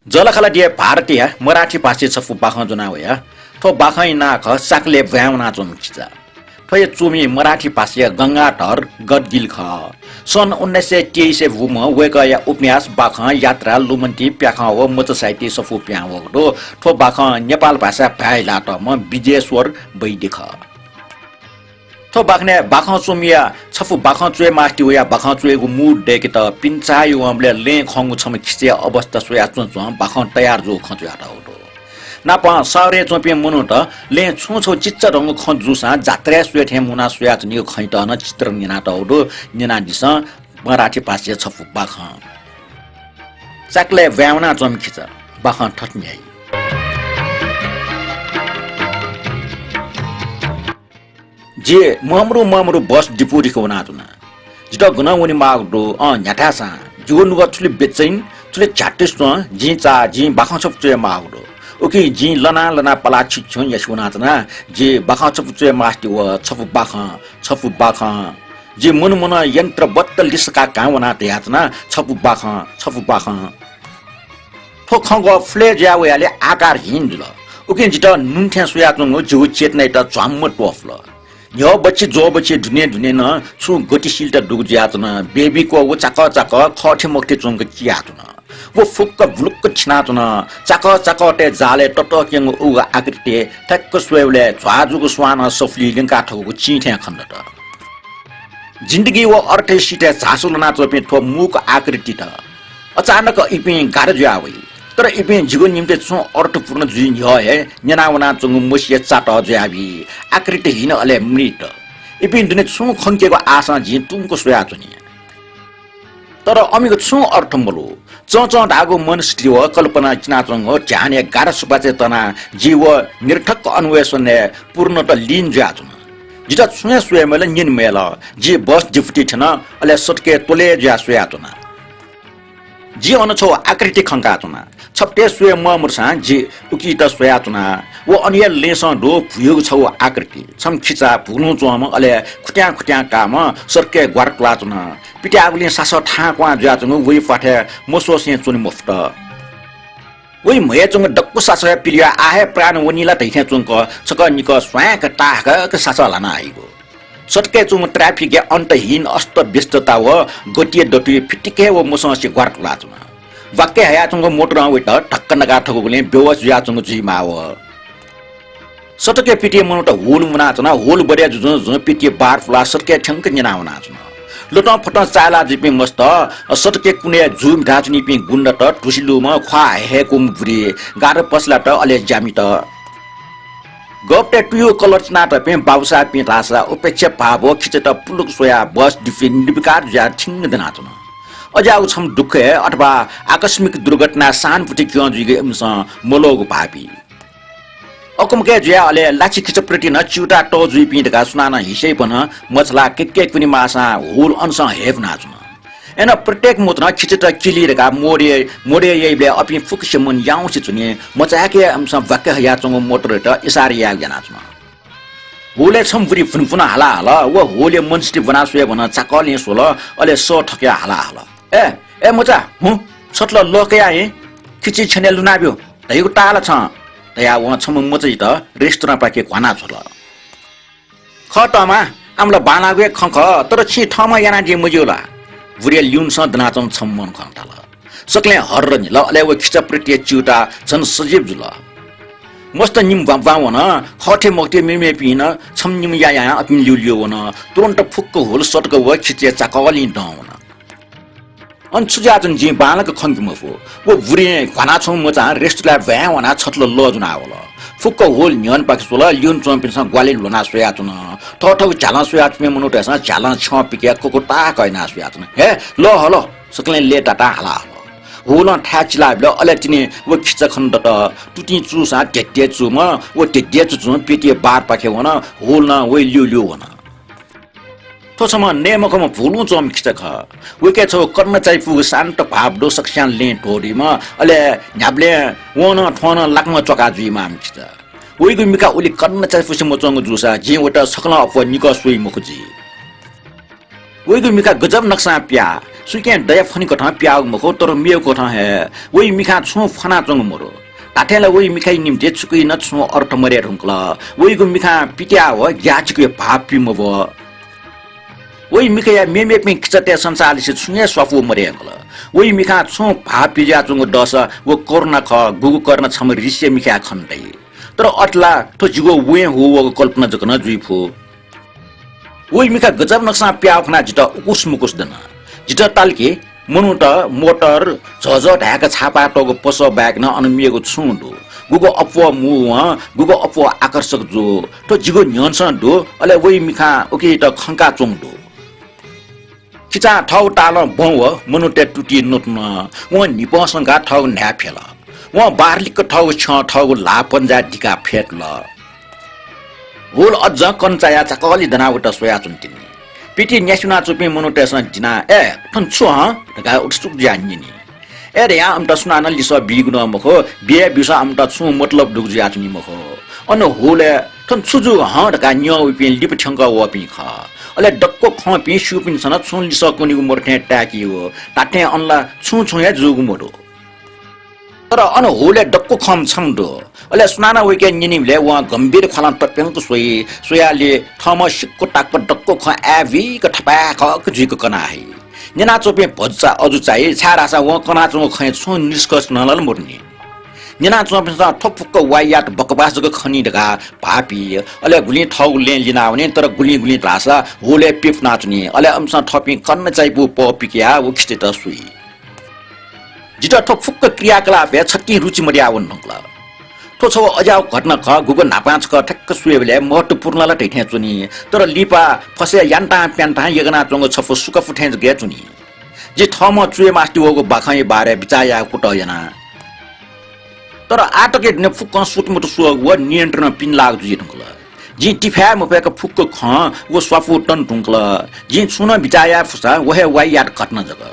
जलखला दिए भारतीय मराठी भाषी छफु बाख जुना वया थो बाखै नाख साकले भ्याउना जुन खिचा थो चुमी मराठी भाषी गंगाधर गदगिल ख सन् 1923 भूम वेकया उपन्यास बाख यात्रा लुमन्ती प्याख व मोटरसाइकल सफु प्याव थो बाख नेपाल भाषा भ्याइला त म विजेश्वर वैदिक थो बाखने बाखा चुमिया छफु बाखा चुए मास्टी वया बाखा चुएको मुड डेके त पिन्चायो हमले ले खंगु छम खिचे अवस्था सोया चुचु बाखा तयार जो खचु हटा हो नापा सारे चोपे मुनु त ले छुछो चिच्च रंग खजुसा जात्रा सुए थे मुना सुया नि खैत न चित्र निना त हो निना दिस मराठी भाषा छफु बाखा चाकले व्याउना चम खिच बाखा ठट्न्याई जे ममरु बस डिपुरी को ना तुना जिटा गुना उनी मागडो न्याठासा जुन गछुले बेचैन छुले झाटिस जी चा जी बाखा छपचे मागडो ओके जी लना पला छिछु यसुना तना जे बाखा छपचे मास्टी व छपु बाखा जे मुन यन्त्र बत्तल लिसका कावना ते यातना छपु बाखा थो खंगो फ्ले ज्यावेले आकार हिन्जुल ओके जिटा नुन्थ्या सुयातनो जु चेतनै त च्वाम्म टोफल यो बच्चे धुने न छु गतिशील त डुग ज्यातन बेबी को वो चाक खठे मक्ते चंग चियातन वो फुक्क भुलुक्क छिनातन चाक टे जाले टटक्यङ उ आकृति ठक्क स्वेवले ज्वाजुको स्वान सफली लिंका ठगुको चिठ्या खण्ड त जिन्दगी वो अर्थे सिटे झासुलना चोपे थो मुक आकृति त अचानक इपि गार ज्यावै तर इपि जीवन निम्ते छु अर्थपूर्ण जुइन है नेनावना चंगु मुसिया चाट ज्याबी आकृति हिन अले मृत इपि दुने छु खन्केको आशा जि तुमको सोया चुनि तर अमिको छु अर्थ मलो चौच धागो मन स्थिति हो कल्पना चिनाचंग ध्याने गार सुबाचे तना जीव निर्थक अन्वेषण पूर्ण त लिन ज्याचुन जिता छुया सुया मेल निन मेल जी बस डिफ्टी छन अले सटके तोले ज्या सुया चुना जी अनछो आकृति खंका चुना छप्टे सुए मुर्सा जी उकी त सोया चुना वो अन्य लेसन डो भुयोग छौ आकृति छम खिचा भुनु चोम अले खुट्या काम सरके ग्वार क्ला चुना पिट्यागुले सास ठा क्वा ज्या चुनु वइ पाठे मोसो से चुनि मुफ्त वइ मय चुङ डक्कु सास पिलिया आहे प्राण वनिला दैथे चुङक छक निक स्वाक टाक के सास लाना आइगो सटके चुङ ट्राफिक अन्तहीन अस्त व्यस्तता व गतिए डटुए फिटिके व मोसो से ग्वार क्ला चुना वाक्य हया चंग मोटर वेट ठक्क नगा ठगुले बेवस या चंग जिमा व सटके पिटिए मनु त होल मुना चना होल बरिया जुन पिटिए बार फ्ला सटके ठंक निना हुना चना लुट फट चाला जिपि मस्त सटके कुने जुम धाचनी पि गुण्ड त ठुसिलुमा ख्वा हेको मुरी गार पसला त अले जामी त गप्टे टुयो कलर चना त पे बाउसा पि रासा उपेक्षा भाव खिच त पुलुक सोया बस डिफिन विकार ज्या छिङ देना चना अजाउ छम दुःख अथवा आकस्मिक दुर्घटना सानपुटी क्यों जुगे मोलोग भापी अकमके ज्या अले लाची खिचप्रति न चिउटा टो जुइ पिँडका सुनाना हिसै पन मछला के कुनी मासा होल अंश हेव नाच्न एन प्रत्येक मुद्रा खिचट किलिरका मोडे यैबे अपि फुक्स मन याउसी चुने मचाके अंश वाक्य हया चंग मोटर त इसारी या नाच्न होले छमपुरी फुनफुना हाला व होले मनस्टी बनासुए भन चाकले सोल अले सो ठक्या हाला ए मचा हु सटल लोकया हे खिची छने लुनाब्यो तैको टाला छ तया व छम मचै त रेस्टुरेन्ट पाके खाना छोल खटमा आमला बानागे खख तर छि ठमा याना जे मजुला बुरिया ल्युन स दनाचम छम्मन खन्टाल सकले हर्र नि ल अले व खिचा प्रति चिउटा छन सजीव जुल मस्त निम बावन खठे मक्ते मेमे पिन छम निम या अतिम ल्युल्यो वन तुरन्त फुक्क होल सटक व खिचे चाकवली डाउन अनसुजाजन जी बालक खंग मफो वो बुरे खाना छौ मचा रेस्टुरेन्ट भ्यावना छतल लजुना होल फुक्क होल न्यन पाक्सोल ल्युन चम्पिनस ग्वाले लोना सोया तुन ठठौ झाला सोया तुमे मनुटेस झाला छ पिके कोकोटा कैना सोया तुन हे ल हलो सकले ले टाटा हाला होल ठ्याचिला बिल अलेटिने वो खिच खण्ड त टुटी चुसा टेटे चुम वो टेटे चुम पेटे बार पाखे वन होल न वे ल्यु वन तोसम नेमकम भुलु चम खिच ख वेके छौ कर्म चाहिँ पु शान्त भाव दो सक्स्यान ले टोरीमा अले न्याबले वन ठन लाकम चका जुइ माम खिच वेगु मिका उली कर्म चाहिँ पुसम चंग जुसा जे वटा सकला अफ निक सोइ मुखजी वेगु मिका गजब नक्सा प्या सुइके दया फनी कथा प्याउ मखो तर मेउ कथा हे वइ मिखा छु फना चंग मरो ताठेला वइ मिखाइ निम्ते छुकुइ न छु अर्थ मरे रुंकला वइको मिखा पिट्या हो ग्याचको भापि मव वइ मिखया मेमे पे किचते संसारले से छुने सफु मरे अंकला वइ मिखा छु भापि जा चंग दस वो कोरोना ख गुगु गर्न छम रिसे मिखा खन्दै तर अटला तो जिगो वे हो वो कल्पना जकन जुइफो वइ मिखा गजब नक्सा प्याउ खना जित उकुस मुकुस दना जित तालके मनुट मोटर झझ ढाका छापा टगो पस ब्याग न अनमिएको छुंडो गुगो अपवा मु गुगो अपवा आकर्षक जो तो जिगो न्यनसन दो अले वइ मिखा ओके त खंका चोंडो किचा ठाउ टाल बव मनुटे टुटी नोट्न व निपसंगा ठाउ न्याफेला व बारलिक ठाउ छ ठाउ लापन्जा ढिका फेटल होल अझ कन्चाया चकली दनावट सोया चुन्तिनी पिटी न्यासुना चुपे मनुटेसन जिना ए थन छु ह गा उठसुक जान्नी ए रे या अमटा सुना न लिस बिगुन मखो बिया बिसा अमटा छु मतलब दुग जातनी मखो अन होले थन छुजु ह गा न्यो पिन लिप ठंगा वपि ख अले डक्को ख पि सुपिन सन छु लिस कोनिगु मोर्थे टाकियो ताटे अनला छु छु या जुगु मोडो तर अन होले डक्को खम छमदो अले सुनाना वेके निनिमले वा गम्भीर खलन तप्यंक सोयाले थम सिक्को टाक डक्को ख एवी क ठपा ख जुइको कना है नेना चोपे भज्जा अजु चाहिँ छारासा व कना चो खै छु निष्कर्ष नलल मुर्नी नेना चोपे स ठपफुक्क वायात बकवास जग खनी ढका भापी अले गुली थौ ले लिनाउने तर गुली गुली भाषा होले पिप नाच्ने अले अमसा ठपी कन्न चाहिँ पु पपिकिया व खिस्ते त सुई जिटा ठपफुक्क क्रियाकलाप या छक्की रुचि मर्यावन नक्ला तो छ अजाउ घटना ख गुगो नापाच ख ठक्क सुएबले महत्वपूर्णला ठैठ्या चुनी तर लिपा फसे यान्ता प्यान्ता यगना चंग छफु सुक फुठेज गे चुनी जे थम चुए मास्टी वगो बाखै बारे बिचाया कुटयना तर आटके ने फुक्क सुटमुट सुग व नियन्त्रण पिन लाग जुइ नक्ला जी टिफा मपेक फुक्क ख वो स्वाफु टन टुंक्ला जी छुन बिचाया फुसा वहे वाइ यात घटना जग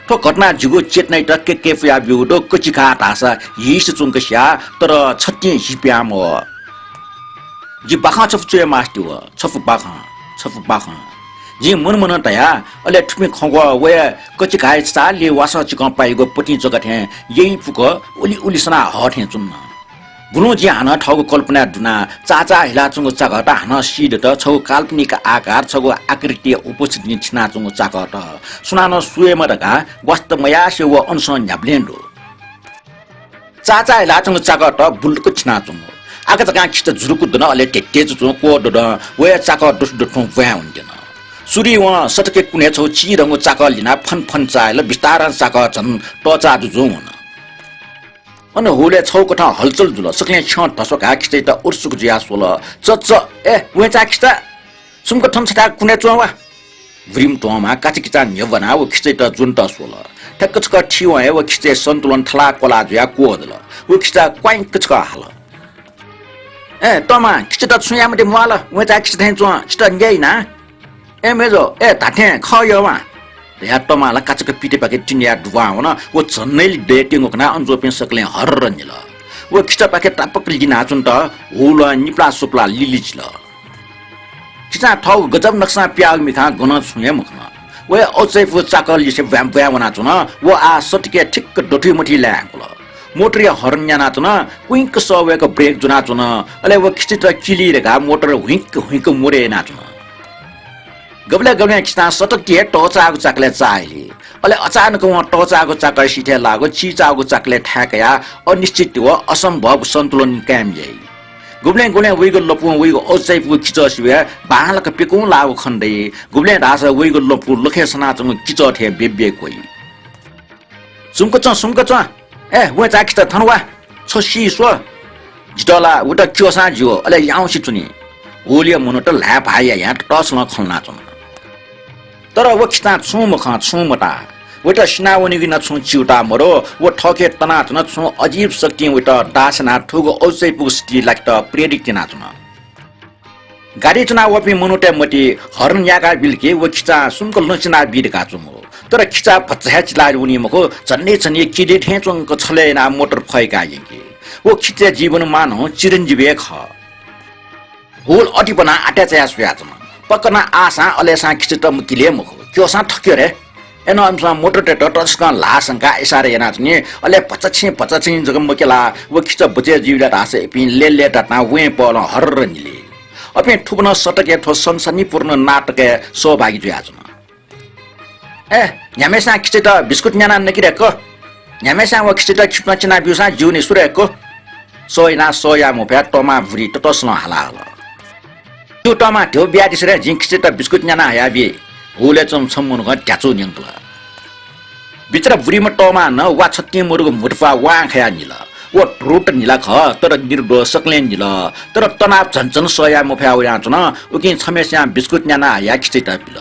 तो घटना जिगो चेतनाइ त के फ्या बिउडो कचिका तासा यिस चुंकस्या तर छट्टी हिप्याम जी बाखा छफुए मास्टी व छफु बाखा जी मन तया अले ठुमे खगो वे कचिका साले वासा चिक पाइगो पटी जगथे यही फुक उली सना हठे चुन्न गुनु जी हान ठगो कल्पना दुना चाचा हिला चुंगो चागटा हान सिड त छौ काल्पनिक आकार छगो आकृति उपस्थिति छिना चुंगो चागट सुनान सुए मरगा वास्तवमया से व अनसन न्याब्लेन्डो चाचा हिला चुंगो चागट बुल्क छिना चुंगो आका जगा खिच जुरुकु दन अले टेटे चुंगो को दड वे चाक दुस दुठौ व्या हुन्दिन सुरी व सटके कुने छौ ची रंगो चाक लिना फन चायल विस्तार चाक छन् टचा जुजु हुन अन होले छौ कथा हलचल जुल सकले छ धसका खिचै त उर्सुक जिया सोल चच ए वे चाखिता सुमको थमछटा कुने चोवा व्रिम टोमा काचिकिचा न्यवना व खिचै त जुन त सोल ठक्कचक ठिव ए व खिचै सन्तुलन थला कोला जुया कोदल व खिचा क्वाइन कचक हाल ए तमा खिचै त छुया मते मवाल वे चाखिता थै चो छिट न्याइना ए मेजो ए ताठे खयवा या तमाला काचक पिटे पाके टिन्या दुवा हुन वो झन्नैले डेटिङ ओकना अन्जोपे सकले हर्र निल वो खिचा पाके तापक लिगिना चुन त हुल निप्ला सुप्ला लिलिजल खिचा ठौ गजब नक्सा प्याग मिखा गन छुए मुखना वे औचै फु चाकल लिसे व्याम व्यावना चुन वो आ सटके ठिक्क डोठी मुठी ल्याकुल मोटर हरन्या नाचुन क्विंक सवेको ब्रेक जुना चुन अले वो खिचित किली रेगा मोटर हुइक मोरे नाचुन गबले खिच्दा सटकिए टचाको चाकले चाइले अले अचानक व टचाको चाकले सिथे लागो चिचाको चाकले ठ्याकया अनिश्चित व असम्भव सन्तुलन कामयै गुब्ले वइगो लपु वइगो औचैपु खिचसिवे बाहलक पेकु लागो खण्दै गुब्ले रास वइगो लपु लखे सनाचंग किचथे बेबे कोइ सुमको च ए व चाखित थनवा छसी सो जितला उटा क्योसा जियो अले याउसी चुनी होलिया मनोट ला भाइया या टसला खल्ना चुन तर वो खिच्दा छुमटा वटा सिनावनी गिना छु चिउटा मरो वो ठके तना तना छु अजीब शक्ति वटा दासना ठुगो औसै पुस्ति लाग्त प्रेडिक्ट तना चुन गाडी चुना वपि मनोटे मटी हरन यागा बिलके वो खिच्दा सुमको लचना बिरका चुमो तर खिच्दा भच्चा चिलाइ उनी मको छन्ने किडे ठेचंक छलेना मोटर फैका यके वो खिच्चे जीवन मानो चिरञ्जीवी ख होल अटिपना आट्याचा सुया चुन पकना आसा अलेसा खिचत मुकिले मको क्योसा ठक्यो रे एनो हमसा मोटर टेटर टस्का लासंका इसारे नाचनी अले पचछि जगम मकेला वो खिच बचे जीवला रासे पिन ले टाटा वे पल हर्र निले अपे ठुबन सटके ठो सनसनीपूर्ण नाटक सहभागी जुयाजन ए न्यामेसा खिच त बिस्कुट न्याना नकिरेको न्यामेसा वो खिच त खिप्न चिना बिउसा जिउनी सुरेको सोया मोफे टमा भुरी टटस्न हाला त्यो टमा त्यो ब्यादिसरे जिंखिच त बिस्कुट न्याना हयाबी हुले चम सम्मुन ग ट्याचो न्यंकल बिचरा बुरीमा टमा न वा छत्ती मुरुग मुर्फा वा खया निला वो रोट निला ख तर निर्दो सकले निला तर तनाव झन्झन सोया मोफा उया चन उकि छमेस्या बिस्कुट न्याना या खिचै पिल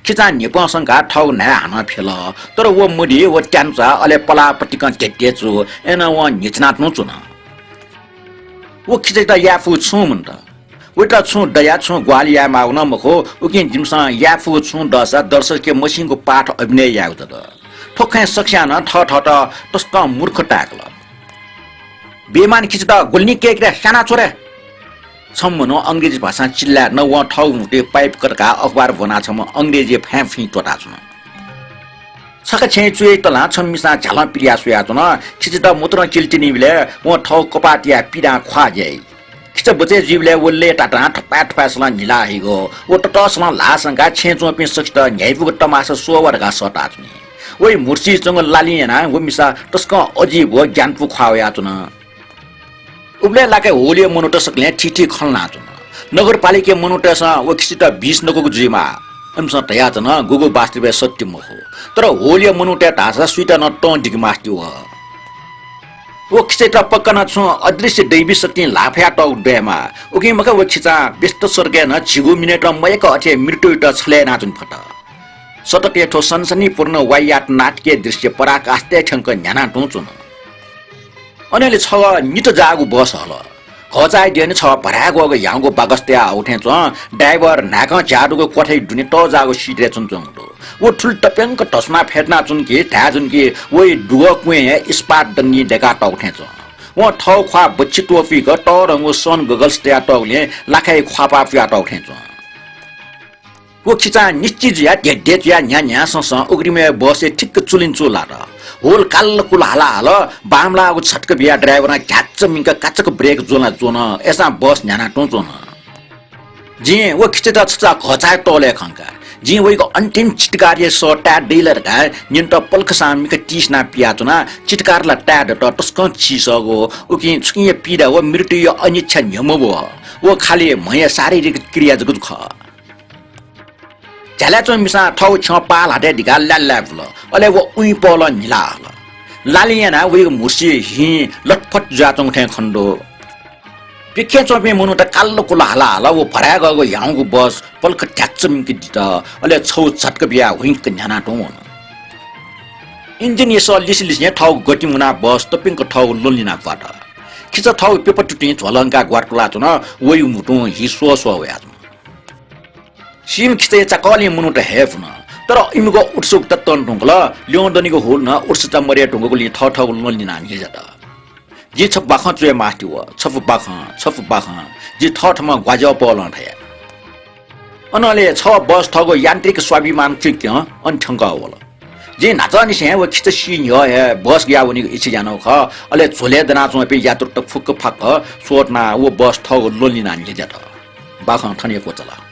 खिचा निपसंका ठौ न हान फेल तर वो मुडी वो ट्यान्चा अले पला पटिक टेटेचु एन वो निचनात नु चुन वो खिचै त याफु छु मुन्त उटा छु दया छु ग्वालिया माउन मखो उकि जिमसा याफु छु दसा दर्शक के मसिन को पाठ अभिनय याउ त ठोक्कै सक्स्यान ठ तस्क मूर्ख टाकल बेमान खिच त गुल्नी केक रे साना छोरे सम्मनो अंग्रेजी भाषा चिल्ला न व ठौ मुटे पाइप करका अखबार बना छम अंग्रेजी फ्याफी टोटा छु सका छे चुए तला छमिसा झाला पिरिया सुया छु न खिच त मुत्र चिल्टिनी बिले व ठौ कपाटिया पिरा ख्वा जाई खिच बचे जीवले वल्ले टाटा ठपा सला निला हिगो वो टटसला लासंगा छेचो पि सक्त न्याइबुग टमास सोवरगा सटा छु ओइ मुर्सी चंग लालिएना वो मिसा तस्क अजीब वो ज्ञानपु खावया छु न उबले लाके होलियो मनुट सकले ठिठी खलना छु नगरपालिका मनुटस वो खिच त 20 नगोको जिमा हमस तया छु न गुगु वास्तव सत्य मखो तर होलियो मनुटे ढासा सुइटा न टन डिग मास्ति वो खिचै त पक्कन छु अदृश्य दैवी शक्ति लाफया टौ डेमा उकि मका वो खिचा व्यस्त स्वर्ग न छिगु मिनेट मयक अथे मृत्यु त छले नाचुन फट सतटे ठो सनसनी पूर्ण वायात नाटकीय दृश्य पराकाष्ठे ठंक न्याना टुचुन अनेले छ नित जागु बस हल खचाइ दिने छ भरागो याङको बागस्त्या उठे छ ड्राइभर नाक चाडुको कोठै दुने त जागो सिट्रे चुन वो ठुल टप्यांक टस्मा फेट्ना चुन कि था जुन कि वइ दुग कुए स्पाट दंगी डेका ट उठे छ वो ठौ ख्वा बच्ची टोपी ग ट रंगो सन गगल्स त्या टले लाखै ख्वापा फ्या ट उठे छ वो खिचा निश्चित या डेट या न्या सस उग्रीमे बसे ठिक चुलिन चुला र होल काल कुल हाला हाल बामला उ छटक बिया ड्राइभर घ्याच्च मिंक काचक ब्रेक जोन एसा बस न्याना टोचोन जी वो खिचता छचा खचाय टोले खंका जी वइको अन्तिम चिटकारिय सटा डीलर का निन्ट पल्ख सामिक टिसना पियाचुना चिटकारला ट्याड त टस्क छिसगो उकि छुकिय पीडा वो मृत्यु अनिच्छा न्यमबो वो खाली मय शारीरिक क्रिया जगु ख झ्यालाचो मिसा ठौ छ पाल हाटे ढिगा ल्याल्याफुल अले वो उइ पल निला लालियाना वइको मुसी हि लटफट जाचोङ थे खण्डो पिखे चोपे मुनु त काल्लो कुला हाला वो भरा गएको याङको बस पल्क ठ्याच्च मिक दित अले छौ छटक बिया हुइक न्याना टोन इन्जिन यसो लिसिलिसिया ठौ गति मुना बस तपिङको ठौ लोलिना पाट खिच ठौ पेपर टुटी झलंका ग्वाटला चुन वइ मुटु हिसो सो या सिम खिचे चकली मुनु त हेफ न तर इमको उत्सुक त तन ढुंगल ल्योन्दनीको होल न उर्स चमरे ढुंगको लि ठ ठ लोलिना नि जता जी छप बाख चुए मास्ति व छप बाख जी ठठमा ग्वाजो पल ठया अनले छ बस ठगो यान्त्रिक स्वाभिमान चिक्य अन ठंका वल जे नाचनी से वो खिच सी है बस गया वनी इछि जानो ख अले झोले दना चो पे यात्रु त फुक फाक सोटना वो बस ठगो लोलिना नि जता बाख ठने को चला